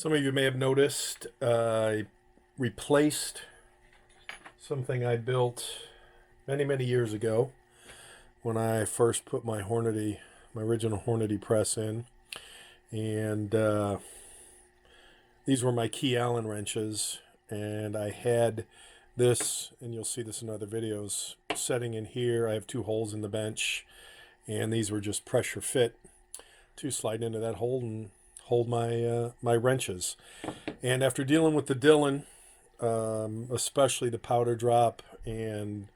Some of you may have noticed I replaced something I built many years ago when I first put my original Hornady press in. And these were my key Allen wrenches, and I had this, and you'll see this in other videos, setting in here. I have two holes in the bench, and these were just pressure fit to slide into that hole and hold my my wrenches. And after dealing with the Dillon, especially the powder drop, and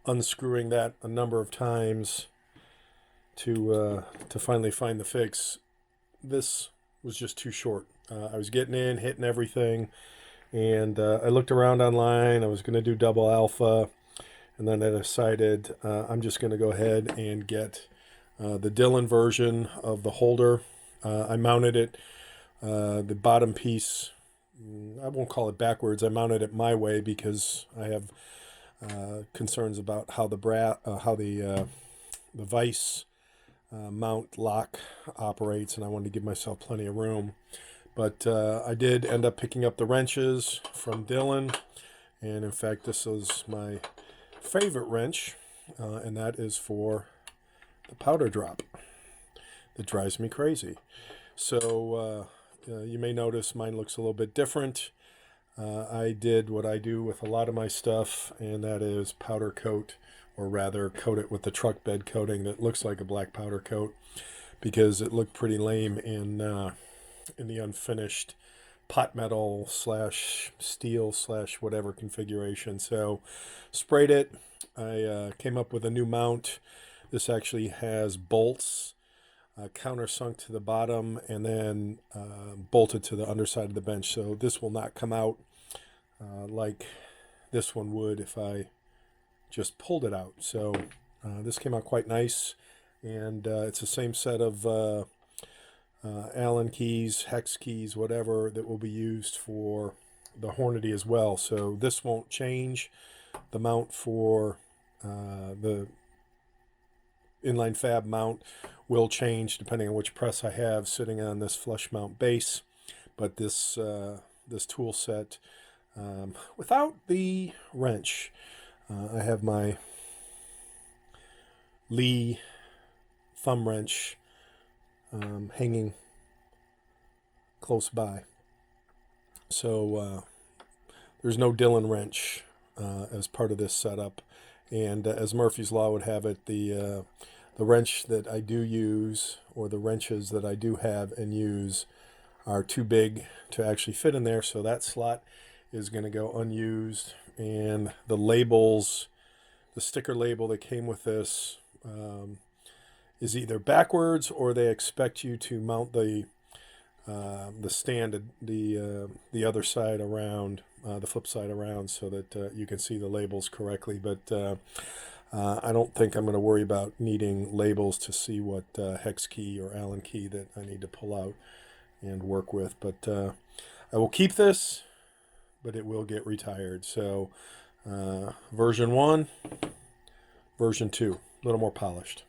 unscrewing that a number of times to finally find the fix, this was just too short. I was getting in, hitting everything, and I looked around online. I was going to do double alpha, and then I decided I'm just going to go ahead and get the Dillon version of the holder. I mounted it, the bottom piece, I won't call it backwards. I mounted it my way because I have concerns about how the vise mount lock operates, and I wanted to give myself plenty of room. But I did end up picking up the wrenches from Dillon, and in fact this is my favorite wrench, and that is for the powder drop that drives me crazy. So you may notice mine looks a little bit different. I did what I do with a lot of my stuff, and that is powder coat, or rather coat it with the truck bed coating that looks like a black powder coat, because it looked pretty lame in the unfinished pot metal slash steel slash whatever configuration. So sprayed it. I came up with a new mount. This actually has bolts countersunk to the bottom and then bolted to the underside of the bench. So this will not come out like this one would if I just pulled it out. So this came out quite nice, and it's the same set of Allen keys, hex keys, whatever, that will be used for the Hornady as well. So this won't change. The mount for the inline fab mount will change depending on which press I have sitting on this flush mount base. But this this tool set, without the wrench, I have my Lee thumb wrench hanging close by. So there's no Dillon wrench as part of this setup, and as Murphy's Law would have it, the wrench that I do use, or the wrenches that I do have and use, are too big to actually fit in there, so that slot is going to go unused. And the labels, the sticker label that came with this, is either backwards, or they expect you to mount the stand, the other side around, the flip side around, so that you can see the labels correctly. But I don't think I'm going to worry about needing labels to see what hex key or Allen key that I need to pull out and work with. But I will keep this, but it will get retired. So version 1, version 2, a little more polished.